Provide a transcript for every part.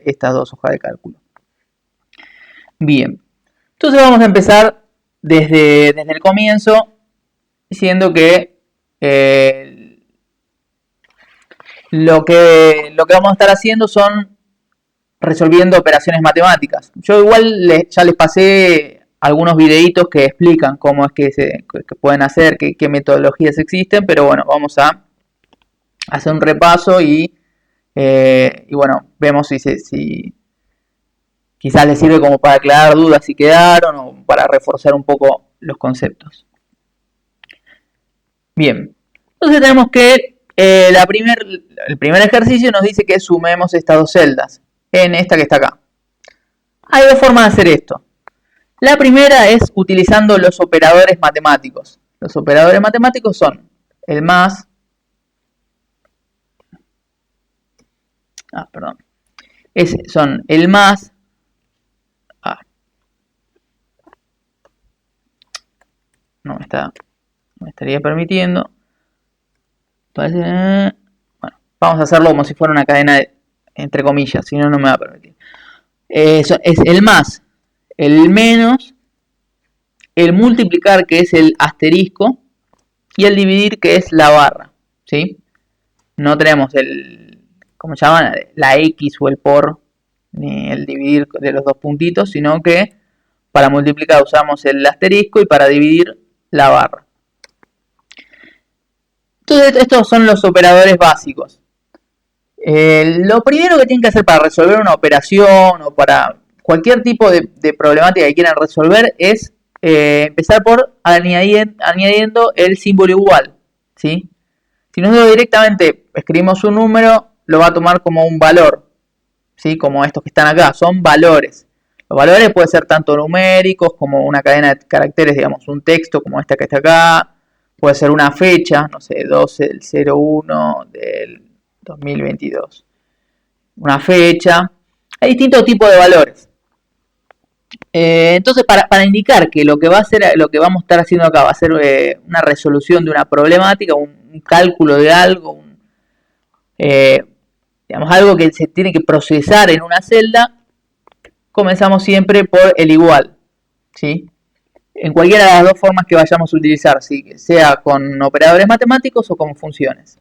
estas dos hojas de cálculo. Bien, entonces vamos a empezar desde el comienzo diciendo que lo que vamos a estar haciendo son resolviendo operaciones matemáticas. Yo igual ya les pasé algunos videitos que explican cómo es que pueden hacer, qué metodologías existen, pero bueno, vamos a hacer un repaso y bueno, vemos si quizás les sirve como para aclarar dudas si quedaron o para reforzar un poco los conceptos. Bien, entonces tenemos que el primer ejercicio nos dice que sumemos estas dos celdas en esta que está acá. Hay dos formas de hacer esto. La primera es utilizando los operadores matemáticos. Los operadores matemáticos son el más, son el más, no me estaría permitiendo. Bueno, vamos a hacerlo como si fuera una cadena entre comillas, si no, no me va a permitir. Es el más, el menos, el multiplicar, que es el asterisco, y el dividir, que es la barra, ¿sí? No tenemos ¿cómo se llama? La X o el por, ni el dividir de los dos puntitos, sino que para multiplicar usamos el asterisco y para dividir la barra. Entonces, estos son los operadores básicos. Lo primero que tienen que hacer para resolver una operación o para cualquier tipo de problemática que quieran resolver es empezar por añadiendo el símbolo igual, ¿sí? Si nosotros directamente escribimos un número, lo va a tomar como un valor, ¿sí? Como estos que están acá, son valores. Los valores pueden ser tanto numéricos como una cadena de caracteres, digamos, un texto como esta que está acá. Puede ser una fecha, no sé, 12 del 01 del 2022. Una fecha. Hay distintos tipos de valores. Entonces, para indicar que lo que vamos a estar haciendo acá va a ser una resolución de una problemática, un cálculo de algo, digamos, algo que se tiene que procesar en una celda, comenzamos siempre por el igual, ¿sí? En cualquiera de las dos formas que vayamos a utilizar, ¿sí? Sea con operadores matemáticos o con funciones.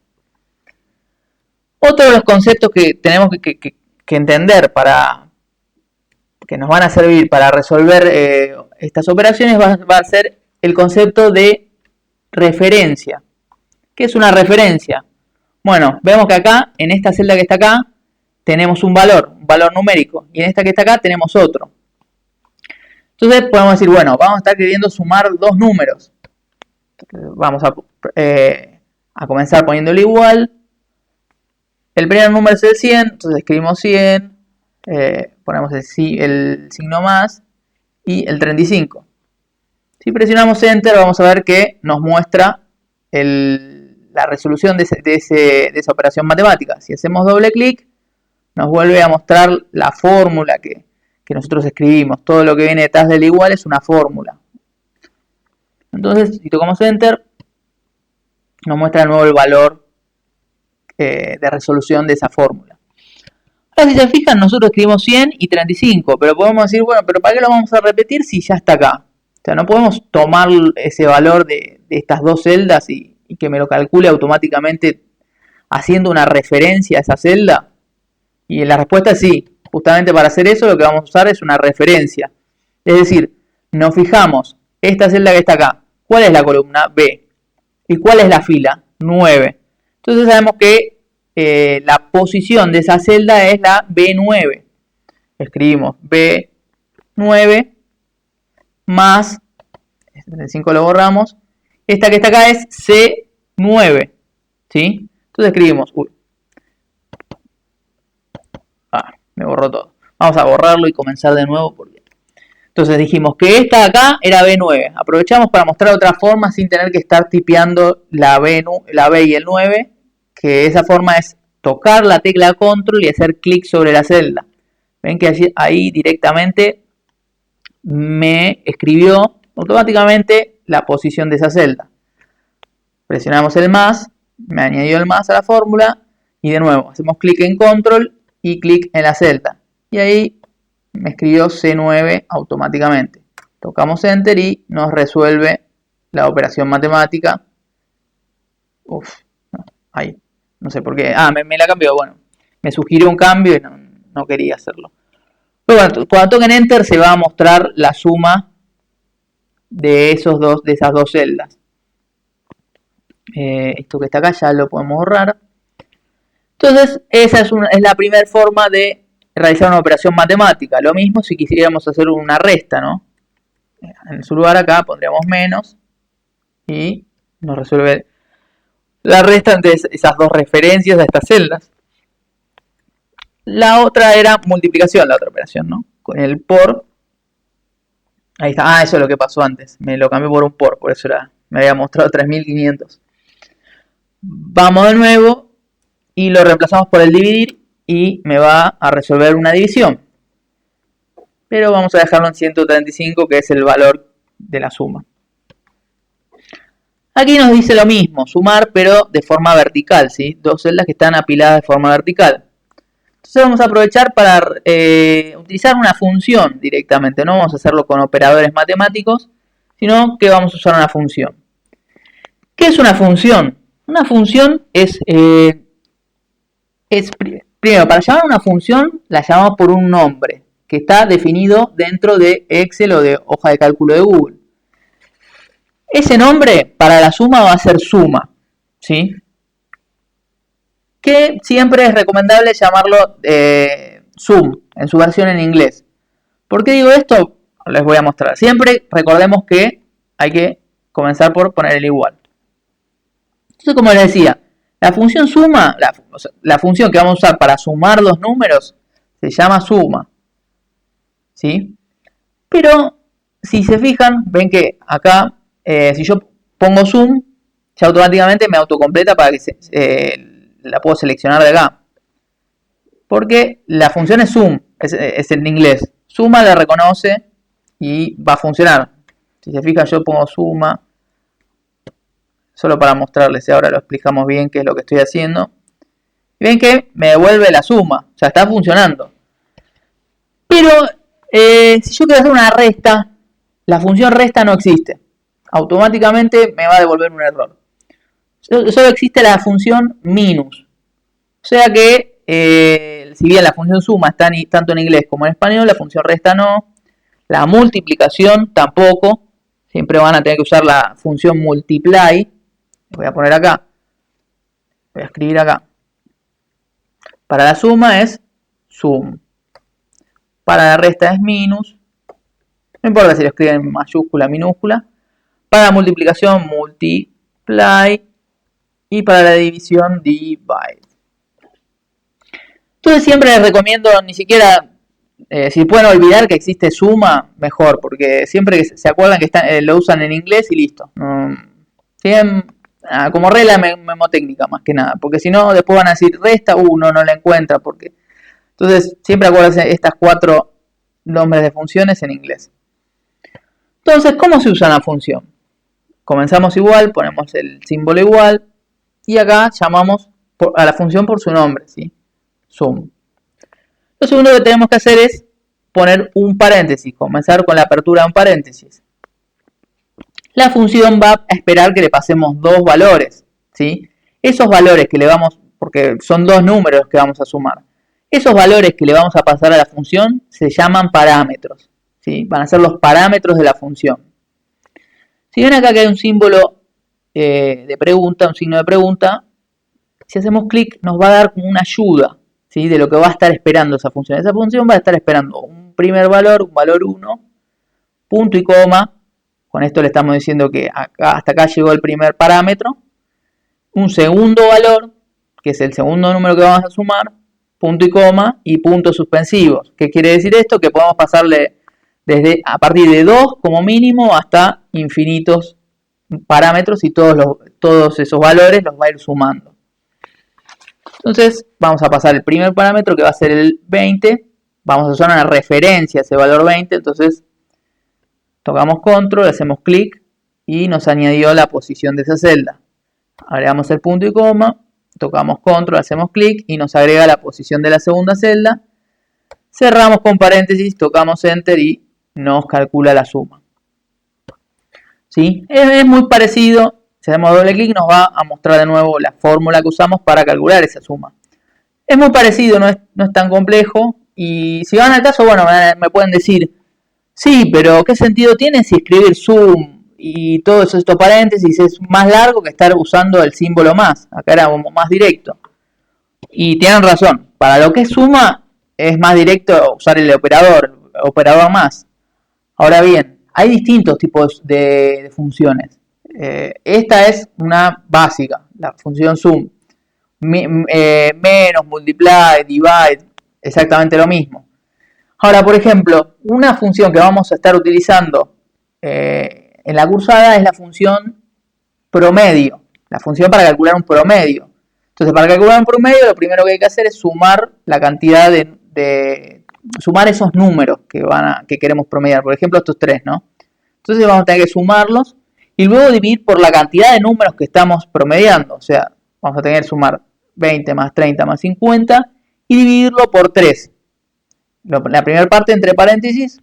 Otro de los conceptos que tenemos que entender que nos van a servir para resolver estas operaciones va a ser el concepto de referencia. ¿Qué es una referencia? Bueno, vemos que acá, en esta celda que está acá, tenemos un valor numérico, y en esta que está acá tenemos otro. Entonces podemos decir, bueno, vamos a estar queriendo sumar dos números. Vamos a comenzar poniéndole igual. El primer número es el 100, entonces escribimos 100, ponemos el signo más y el 35. Si presionamos Enter, vamos a ver que nos muestra la resolución de esa operación matemática. Si hacemos doble clic, nos vuelve a mostrar la fórmula que nosotros escribimos. Todo lo que viene detrás del igual es una fórmula. Entonces, si tocamos Enter, nos muestra de nuevo el valor de resolución de esa fórmula. Ahora, si se fijan, nosotros escribimos 100 y 35, pero podemos decir, bueno, pero ¿para qué lo vamos a repetir si ya está acá? O sea, no podemos tomar ese valor de estas dos celdas y que me lo calcule automáticamente haciendo una referencia a esa celda. Y la respuesta es sí. Justamente para hacer eso lo que vamos a usar es una referencia. Es decir, nos fijamos, esta celda que está acá, ¿cuál es la columna? B. ¿Y cuál es la fila? 9. Entonces sabemos que la posición de esa celda es la B9. Escribimos B9 más, el 5 lo borramos, esta que está acá es C9. ¿Sí? Entonces escribimos, me borró todo. Vamos a borrarlo y comenzar de nuevo. Entonces dijimos que esta de acá era B9. Aprovechamos para mostrar otra forma sin tener que estar tipeando la B y el 9. Que esa forma es tocar la tecla control y hacer clic sobre la celda. Ven que ahí directamente me escribió automáticamente la posición de esa celda. Presionamos el más, me añadió el más a la fórmula y de nuevo hacemos clic en control y clic en la celda. y ahí me escribió C9 automáticamente. Tocamos Enter y nos resuelve la operación matemática. Uf, no, ahí, no sé por qué. Me la cambió, bueno. Me sugirió un cambio y no quería hacerlo. Pero bueno, cuando toquen Enter se va a mostrar la suma de esas dos celdas. Esto que está acá ya lo podemos borrar. Entonces, esa es la primera forma de realizar una operación matemática. Lo mismo si quisiéramos hacer una resta, ¿no? En su lugar acá pondríamos menos y nos resuelve la resta entre esas dos referencias a estas celdas. La otra era multiplicación, la otra operación, ¿no? Con el por. Ahí está. Eso es lo que pasó antes. Me lo cambié por un por eso me había mostrado 3500. Vamos de nuevo y lo reemplazamos por el dividir y me va a resolver una división. Pero vamos a dejarlo en 135, que es el valor de la suma. Aquí nos dice lo mismo, sumar, pero de forma vertical, ¿sí? Dos celdas que están apiladas de forma vertical. Entonces vamos a aprovechar para utilizar una función directamente. No vamos a hacerlo con operadores matemáticos, sino que vamos a usar una función. ¿Qué es una función? Una función es primero, para llamar a una función, la llamamos por un nombre, que está definido dentro de Excel o de hoja de cálculo de Google. Ese nombre para la suma va a ser suma, ¿sí? Que siempre es recomendable llamarlo sum, en su versión en inglés. ¿Por qué digo esto? Les voy a mostrar. Siempre recordemos que hay que comenzar por poner el igual. Entonces, como les decía, la función suma, la función que vamos a usar para sumar dos números, se llama suma, ¿sí? Pero, si se fijan, ven que acá, si yo pongo sum, ya automáticamente me autocompleta para que la puedo seleccionar de acá. Porque la función es sum, es en inglés. Suma la reconoce y va a funcionar. Si se fijan, yo pongo suma, solo para mostrarles, y ahora lo explicamos bien qué es lo que estoy haciendo. Y ven que me devuelve la suma, o sea, está funcionando. Pero, si yo quiero hacer una resta, la función resta no existe. Automáticamente me va a devolver un error. Solo existe la función minus. O sea que, si bien la función suma está tanto en inglés como en español, la función resta no. La multiplicación tampoco. Siempre van a tener que usar la función multiply. Voy a poner acá. Voy a escribir acá. Para la suma es sum. Para la resta es minus. No importa si lo escriben en mayúscula o minúscula. Para la multiplicación, multiply. Y para la división, divide. Entonces siempre les recomiendo, ni siquiera, si pueden olvidar que existe suma, mejor. Porque siempre que se acuerdan que lo usan en inglés y listo. Como regla memotécnica más que nada. Porque si no, después van a decir resta, no la encuentra. Entonces siempre acuérdense estas 4 nombres de funciones en inglés. Entonces, ¿cómo se usa una función? Comenzamos igual, ponemos el símbolo igual y acá llamamos a la función por su nombre, ¿sí? Sum. Lo segundo que tenemos que hacer es poner un paréntesis, comenzar con la apertura de un paréntesis. La función va a esperar que le pasemos 2 valores, ¿sí? Esos valores que le vamos, porque son 2 números que vamos a sumar, esos valores que le vamos a pasar a la función se llaman parámetros, ¿sí? Van a ser los parámetros de la función. Si ven acá que hay un símbolo de pregunta, un signo de pregunta, si hacemos clic nos va a dar como una ayuda, ¿sí? De lo que va a estar esperando esa función. Esa función va a estar esperando un primer valor, un valor 1, punto y coma. Con esto le estamos diciendo que hasta acá llegó el primer parámetro. Un segundo valor, que es el segundo número que vamos a sumar, punto y coma y puntos suspensivos. ¿Qué quiere decir esto? Que podemos pasarle a partir de 2 como mínimo hasta infinitos parámetros y todos esos valores los va a ir sumando. Entonces vamos a pasar el primer parámetro que va a ser el 20. Vamos a usar una referencia a ese valor 20. Entonces tocamos control, hacemos clic y nos añadió la posición de esa celda. Agregamos el punto y coma, tocamos control, hacemos clic y nos agrega la posición de la segunda celda. cerramos con paréntesis, tocamos Enter y nos calcula la suma. ¿Sí? Es muy parecido. Si hacemos doble clic nos va a mostrar de nuevo la fórmula que usamos para calcular esa suma. Es muy parecido, no es tan complejo. Y si van al caso, bueno, me pueden decir, sí, pero ¿qué sentido tiene si escribir sum y todos estos paréntesis es más largo que estar usando el símbolo más? Acá era como más directo. Y tienen razón, para lo que es suma es más directo usar el operador más. Ahora bien, hay distintos tipos de funciones. Esta es una básica, la función sum. Menos, multiply, divide, exactamente lo mismo. Ahora, por ejemplo, una función que vamos a estar utilizando en la cursada es la función promedio, la función para calcular un promedio. Entonces, para calcular un promedio, lo primero que hay que hacer es sumar la cantidad sumar esos números que queremos promediar. Por ejemplo, estos tres, ¿no? Entonces vamos a tener que sumarlos y luego dividir por la cantidad de números que estamos promediando. O sea, vamos a tener que sumar 20 más 30 más 50 y dividirlo por 3. La primera parte entre paréntesis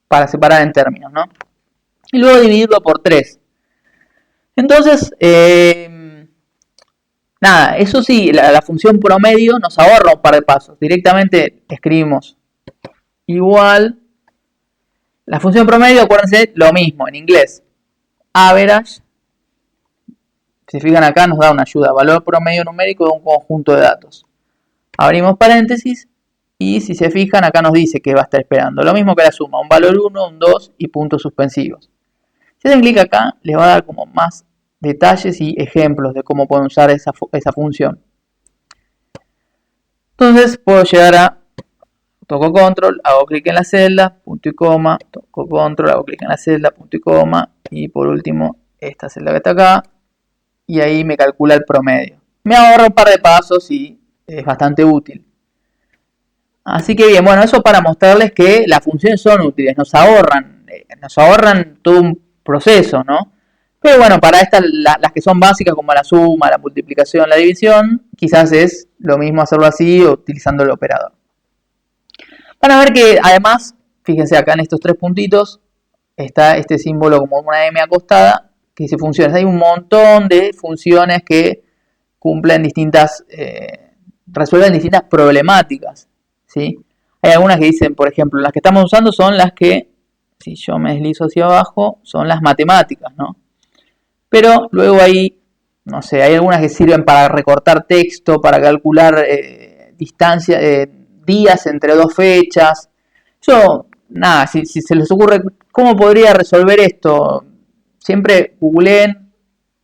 para separar en términos, ¿no? Y luego dividirlo por 3. Entonces, nada, eso sí, la función promedio nos ahorra un par de pasos. Directamente escribimos igual. La función promedio, acuérdense, lo mismo en inglés. Average. Si se fijan acá nos da una ayuda. Valor promedio numérico de un conjunto de datos. Abrimos paréntesis. Y si se fijan acá nos dice que va a estar esperando. Lo mismo que la suma. Un valor 1, un 2 y puntos suspensivos. Si hacen clic acá les va a dar como más detalles y ejemplos de cómo pueden usar esa función. Entonces puedo llegar a, toco control, hago clic en la celda, punto y coma, toco control, hago clic en la celda, punto y coma, y por último esta celda que está acá, y ahí me calcula el promedio. Me ahorra un par de pasos y es bastante útil. Así que bien, bueno, eso para mostrarles que las funciones son útiles, nos ahorran todo un proceso, ¿no? Pero bueno, para estas, las que son básicas como la suma, la multiplicación, la división, quizás es lo mismo hacerlo así o utilizando el operador. Van a ver que además, fíjense acá en estos tres puntitos, está este símbolo como una M acostada, que dice funciones. Hay un montón de funciones que cumplen resuelven distintas problemáticas, ¿sí? Hay algunas que dicen, por ejemplo, las que estamos usando son las que, si yo me deslizo hacia abajo, son las matemáticas, ¿no? Pero luego hay, no sé, hay algunas que sirven para recortar texto, para calcular días entre dos fechas. Yo, nada, si se les ocurre cómo podría resolver esto, siempre googleen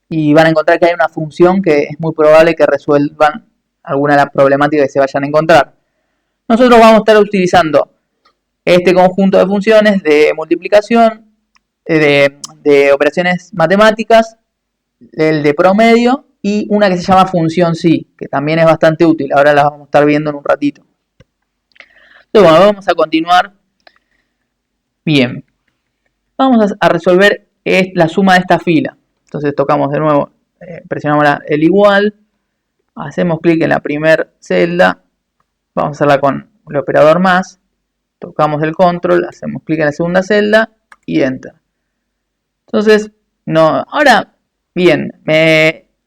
y van a encontrar que hay una función que es muy probable que resuelvan alguna de las problemáticas que se vayan a encontrar. Nosotros vamos a estar utilizando este conjunto de funciones de multiplicación, de operaciones matemáticas, el de promedio y una que se llama función sí, que también es bastante útil. Ahora la vamos a estar viendo en un ratito. Entonces, bueno, vamos a continuar. Bien, vamos a resolver la suma de esta fila. Entonces tocamos de nuevo, presionamos el igual, hacemos clic en la primera celda, vamos a hacerla con el operador más, tocamos el control, hacemos clic en la segunda celda y enter. Entonces, no, ahora, bien,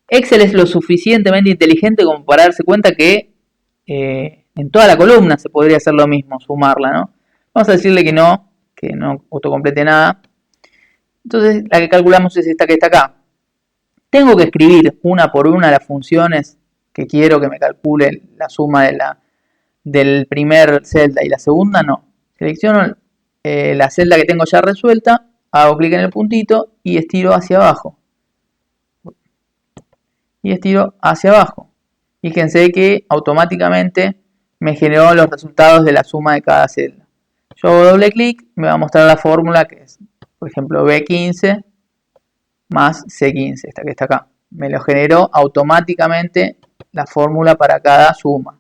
Excel es lo suficientemente inteligente como para darse cuenta que en toda la columna se podría hacer lo mismo, sumarla, ¿no? Vamos a decirle que no autocomplete nada. Entonces, la que calculamos es esta que está acá. Tengo que escribir una por una las funciones que quiero que me calcule la suma del primer celda y la segunda, no. Selecciono la celda que tengo ya resuelta, hago clic en el puntito y estiro hacia abajo. Fíjense que automáticamente me generó los resultados de la suma de cada celda. Yo hago doble clic, me va a mostrar la fórmula que es, por ejemplo, B15 más C15, esta que está acá. Me lo generó automáticamente la fórmula para cada suma.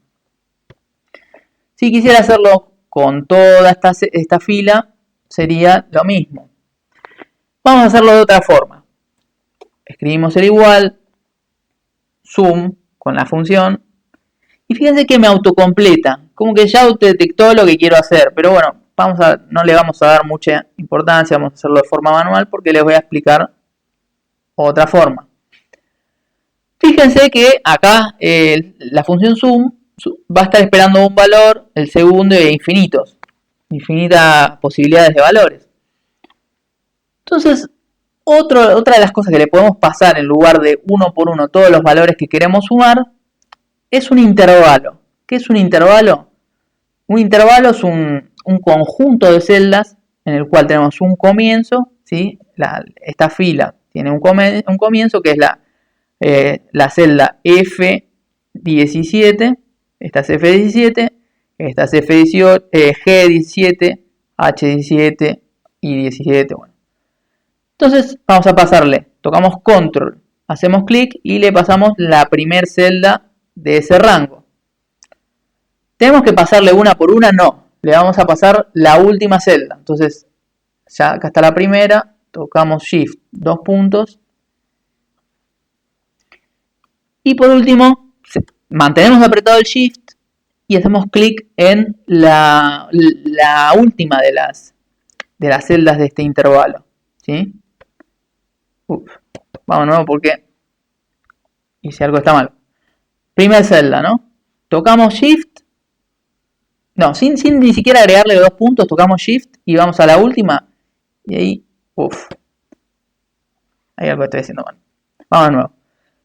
Si quisiera hacerlo con toda esta fila, sería lo mismo. Vamos a hacerlo de otra forma. Escribimos el igual, sum, con la función, y fíjense que me autocompleta. como que ya usted detectó lo que quiero hacer, pero bueno, no le vamos a dar mucha importancia, vamos a hacerlo de forma manual porque les voy a explicar otra forma. Fíjense que acá la función sum va a estar esperando un valor, el segundo, de infinitas posibilidades de valores. Entonces, otra de las cosas que le podemos pasar en lugar de uno por uno todos los valores que queremos sumar es un intervalo. ¿Qué es un intervalo? Un intervalo es un conjunto de celdas en el cual tenemos un comienzo, ¿sí? Esta fila tiene un comienzo que es la celda F17, esta es F17, esta es F18, G17, H17 y 17. Bueno. Entonces vamos a pasarle, tocamos control, hacemos clic y le pasamos la primer celda de ese rango. ¿Tenemos que pasarle una por una? No, le vamos a pasar la última celda. Entonces, ya acá está la primera, tocamos Shift, 2 puntos. Y por último, mantenemos apretado el Shift y hacemos clic en la última de las celdas de este intervalo. ¿Sí? Vamos de nuevo porque hice algo está mal. Primera celda, ¿no? Tocamos Shift. No, sin ni siquiera agregarle 2 puntos, tocamos Shift y vamos a la última. Y ahí, hay algo que estoy haciendo mal. Vamos de nuevo.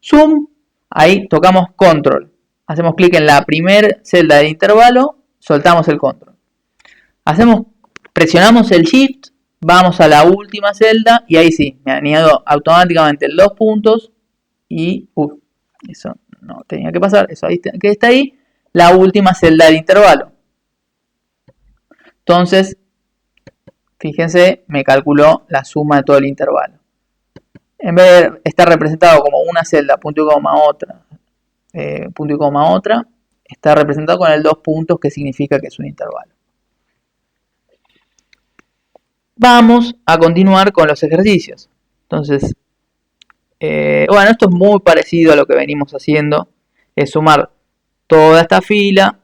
Zoom, ahí tocamos Control. Hacemos clic en la primera celda del intervalo, soltamos el Control. Presionamos el Shift, vamos a la última celda y ahí sí, me añado automáticamente el 2 puntos y, eso no tenía que pasar, eso ahí que está ahí, la última celda del intervalo. Entonces, fíjense, me calculó la suma de todo el intervalo. En vez de estar representado como una celda, punto y coma, otra, punto y coma, otra, está representado con el 2 puntos, que significa que es un intervalo. Vamos a continuar con los ejercicios. Entonces, bueno, esto es muy parecido a lo que venimos haciendo. Es sumar toda esta fila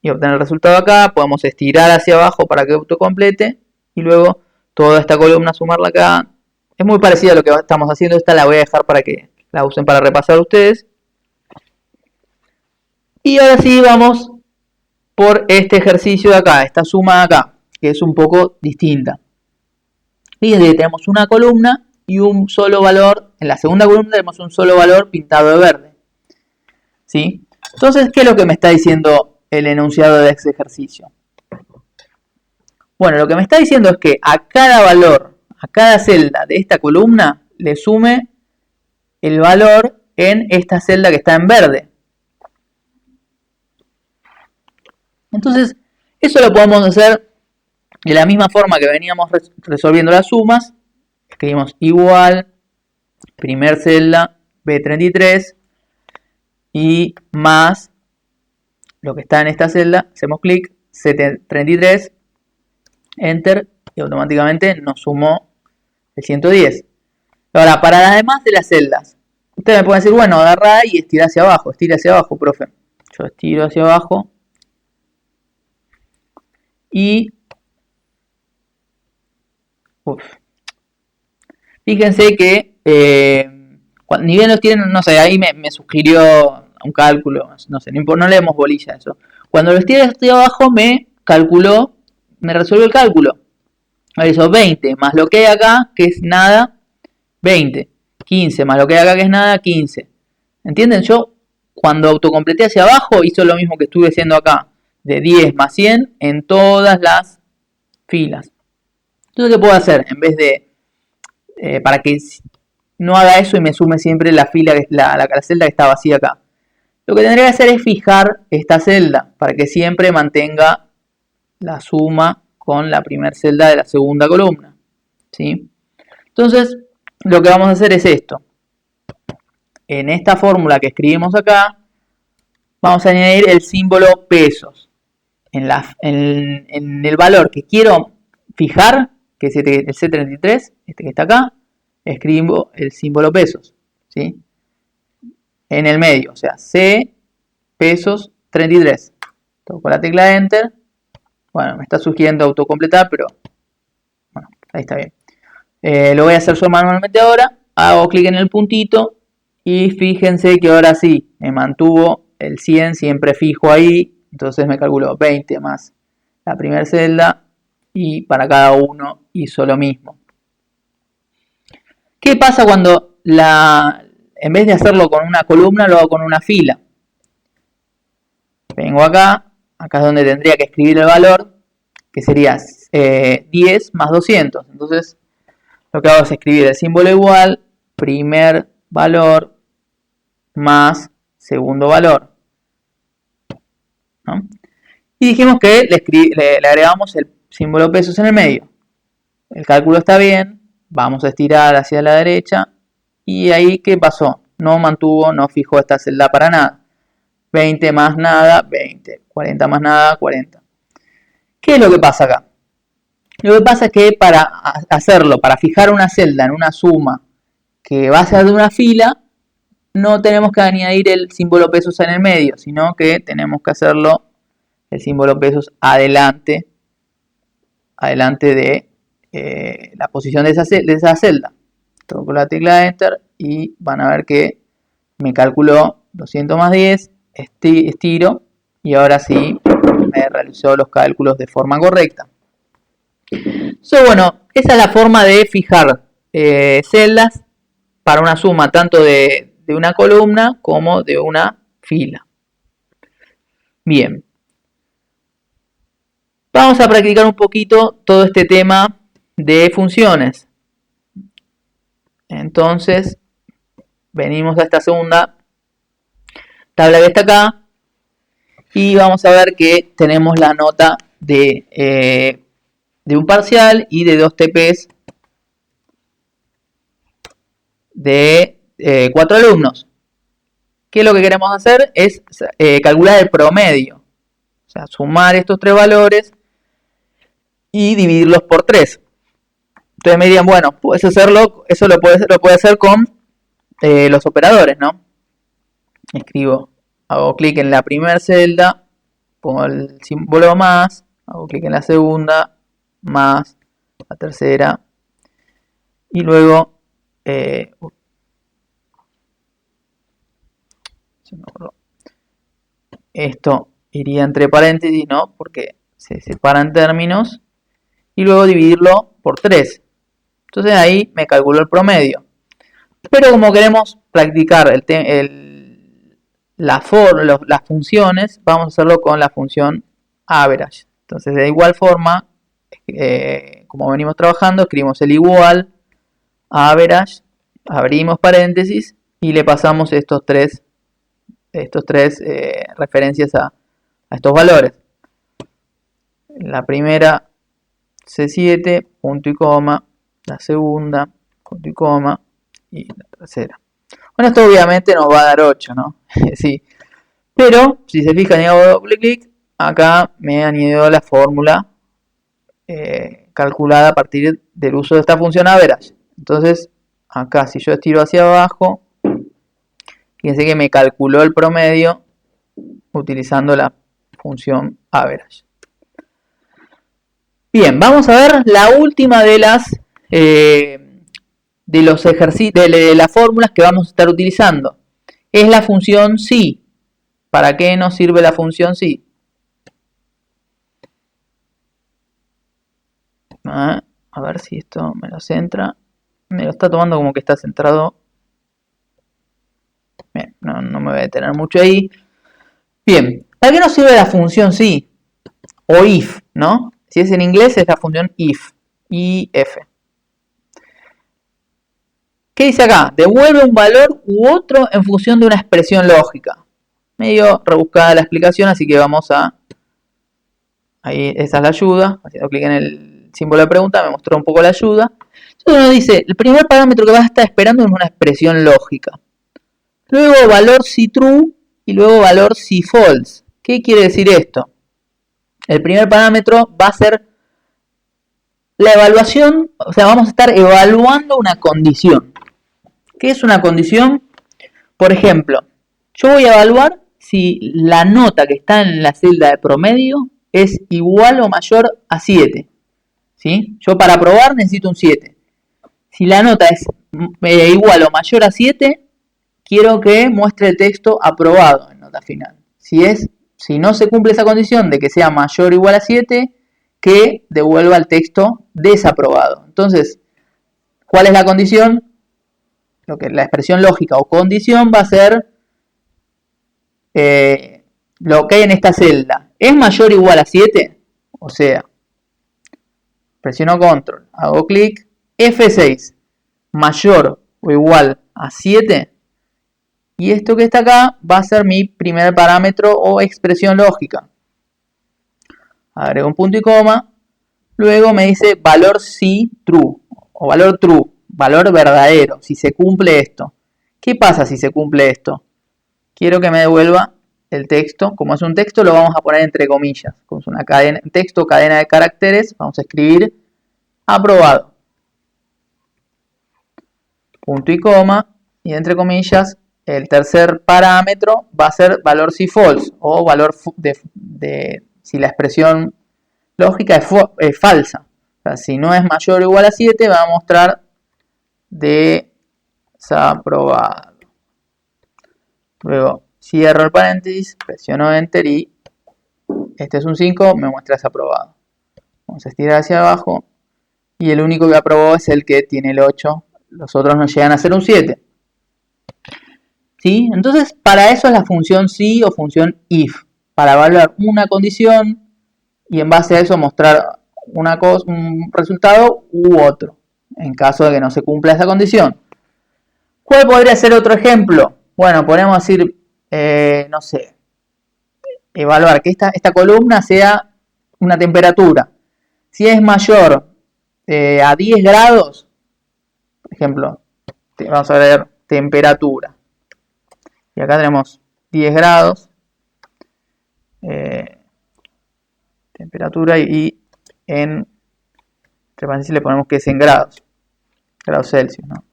y obtener el resultado acá. Podemos estirar hacia abajo para que autocomplete y luego toda esta columna sumarla acá. Es muy parecido a lo que estamos haciendo. Esta la voy a dejar para que la usen para repasar ustedes. Y ahora sí vamos por este ejercicio de acá, esta suma de acá, que es un poco distinta. Fíjense que tenemos una columna y un solo valor. En la segunda columna tenemos un solo valor pintado de verde. ¿Sí? Entonces, ¿qué es lo que me está diciendo el enunciado de este ejercicio? Bueno, lo que me está diciendo es que a cada valor, a cada celda de esta columna, le sume el valor en esta celda que está en verde. Entonces, eso lo podemos hacer de la misma forma que veníamos resolviendo las sumas. Escribimos igual, primer celda, B33, y más lo que está en esta celda, hacemos clic, C33, Enter, y automáticamente nos sumó el 110. Ahora, para las demás de las celdas, ustedes me pueden decir, bueno, agarrá y estira hacia abajo, profe. Yo estiro hacia abajo y fíjense que ni bien los tienen, no sé, ahí me sugirió un cálculo, no sé, no leemos bolilla eso. Cuando los tiré hacia abajo me resolvió el cálculo. Ahora hizo 20 más lo que hay acá, que es nada, 20. 15 más lo que hay acá, que es nada, 15. ¿Entienden? Yo cuando autocompleté hacia abajo hizo lo mismo que estuve haciendo acá, de 10 más 100 en todas las filas. Entonces, ¿qué puedo hacer? En vez de, para que no haga eso y me sume siempre la fila, la celda que está vacía acá. Lo que tendría que hacer es fijar esta celda para que siempre mantenga la suma con la primera celda de la segunda columna. ¿Sí? Entonces, lo que vamos a hacer es esto. En esta fórmula que escribimos acá, vamos a añadir el símbolo pesos. En el valor que quiero fijar, que es el C33, este que está acá, escribo el símbolo pesos. ¿Sí? En el medio, o sea, C pesos 33. Toco la tecla Enter. Bueno, me está sugiriendo autocompletar, pero bueno, ahí está bien. Lo voy a hacer yo manualmente ahora. Hago clic en el puntito y fíjense que ahora sí me mantuvo el 100 siempre fijo ahí. Entonces me calculó 20 más la primera celda y para cada uno hizo lo mismo. ¿Qué pasa cuando en vez de hacerlo con una columna lo hago con una fila? Vengo acá es donde tendría que escribir el valor, que sería 10 más 200. Entonces lo que hago es escribir el símbolo igual, primer valor más segundo valor, ¿no? Y dijimos que le agregamos el símbolo pesos en el medio. El cálculo está bien, vamos a estirar hacia la derecha y ahí ¿qué pasó? No mantuvo, no fijó esta celda para nada. 20 más nada, 20. 40 más nada, 40. ¿Qué es lo que pasa acá? Lo que pasa es que para hacerlo, para fijar una celda en una suma que va a ser de una fila, no tenemos que añadir el símbolo pesos en el medio, sino que tenemos que hacerlo el símbolo pesos adelante de la posición de esa celda. Toco la tecla Enter y van a ver que me calculó 200 más 10, estiro y ahora sí me realizó los cálculos de forma correcta. Bueno, esa es la forma de fijar celdas para una suma tanto de una columna como de una fila. Bien. Vamos a practicar un poquito todo este tema de funciones. Entonces, venimos a esta segunda tabla que está acá y vamos a ver que tenemos la nota de un parcial y de 2 TPs de 4 alumnos. ¿Qué es lo que queremos hacer? Es calcular el promedio. O sea, sumar estos 3 valores y dividirlos por 3. Entonces me dirían, bueno, puedes hacerlo, eso lo puedes hacer con los operadores, ¿no? Escribo, hago clic en la primera celda, pongo el símbolo más, hago clic en la segunda, más, la tercera, y luego, esto iría entre paréntesis, ¿no? Porque se separan términos, y luego dividirlo por 3. Entonces ahí me calculó el promedio. Pero como queremos practicar las funciones, vamos a hacerlo con la función average. Entonces de igual forma, como venimos trabajando, escribimos el igual average, abrimos paréntesis y le pasamos estos tres referencias a estos valores. La primera C7, punto y coma, la segunda, punto y coma, y la tercera. Bueno, esto obviamente nos va a dar 8, ¿no? Sí. Pero, si se fijan y hago doble clic, acá me añadió la fórmula calculada a partir del uso de esta función average. Entonces, acá si yo estiro hacia abajo, fíjense que me calculó el promedio utilizando la función average. Bien, vamos a ver la última de las de las fórmulas que vamos a estar utilizando. Es la función si. ¿Para qué nos sirve la función si? A ver si esto me lo centra. Me lo está tomando como que está centrado. Bien, no me voy a detener mucho ahí. Bien, ¿para qué nos sirve la función si? O if, ¿no? Si es en inglés es la función if. IF. ¿Qué dice acá? Devuelve un valor u otro en función de una expresión lógica. Medio rebuscada la explicación, así que vamos a... Ahí, esa es la ayuda. Haciendo clic en el símbolo de pregunta me mostró un poco la ayuda. Entonces nos dice, el primer parámetro que vas a estar esperando es una expresión lógica. Luego valor si true y luego valor si false. ¿Qué quiere decir esto? El primer parámetro va a ser la evaluación, o sea, vamos a estar evaluando una condición. ¿Qué es una condición? Por ejemplo, yo voy a evaluar si la nota que está en la celda de promedio es igual o mayor a 7. ¿Sí? Yo para probar necesito un 7. Si la nota es igual o mayor a 7, quiero que muestre el texto aprobado en nota final. Si no se cumple esa condición de que sea mayor o igual a 7, que devuelva el texto desaprobado. Entonces, ¿cuál es la condición? La expresión lógica o condición va a ser lo que hay en esta celda. ¿Es mayor o igual a 7? O sea, presiono control, hago clic, F6, mayor o igual a 7. Y esto que está acá va a ser mi primer parámetro o expresión lógica. Agrego un punto y coma. Luego me dice valor si true o valor true, valor verdadero, si se cumple esto. ¿Qué pasa si se cumple esto? Quiero que me devuelva el texto. Como es un texto, lo vamos a poner entre comillas. Como es una cadena, texto, cadena de caracteres, vamos a escribir aprobado. Punto y coma. Y entre comillas, el tercer parámetro va a ser valor si false o valor si la expresión lógica es falsa. O sea, si no es mayor o igual a 7, va a mostrar desaprobado. Luego cierro el paréntesis, presiono enter y este es un 5, me muestra desaprobado. Vamos a estirar hacia abajo y el único que aprobó es el que tiene el 8. Los otros no llegan a ser un 7. ¿Sí? Entonces, para eso es la función si o función if, para evaluar una condición y en base a eso mostrar un resultado u otro, en caso de que no se cumpla esa condición. ¿Cuál podría ser otro ejemplo? Bueno, podemos decir, no sé, evaluar que esta columna sea una temperatura. Si es mayor a 10 grados, por ejemplo, vamos a ver temperatura. Y acá tenemos 10 grados, temperatura y entre paréntesis le ponemos que es en grados Celsius, ¿no?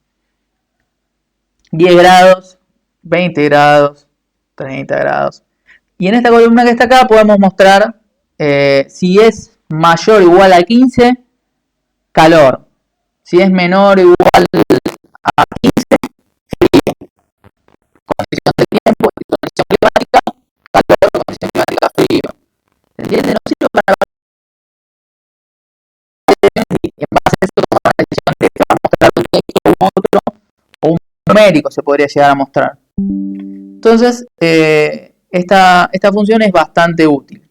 10 grados, 20 grados, 30 grados. Y en esta columna que está acá podemos mostrar si es mayor o igual a 15, calor. Si es menor o igual a 15, frío. Condición de tiempo, condición climática, calor, condición climática, frío. ¿Se entiende? No sirve para en base a eso tomar la decisión de que va a mostrar un texto u otro, o un numérico se podría llegar a mostrar. Entonces, esta función es bastante útil.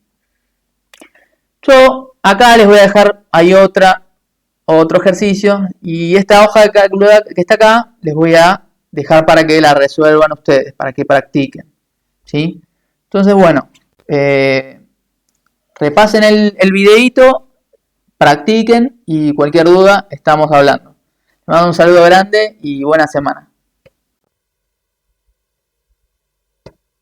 Yo acá les voy a dejar, hay otro ejercicio, y esta hoja de cálculo que está acá, les voy a dejar para que la resuelvan ustedes, para que practiquen. ¿Sí? Entonces, bueno, repasen el videito, practiquen y cualquier duda estamos hablando. Les mando un saludo grande y buena semana.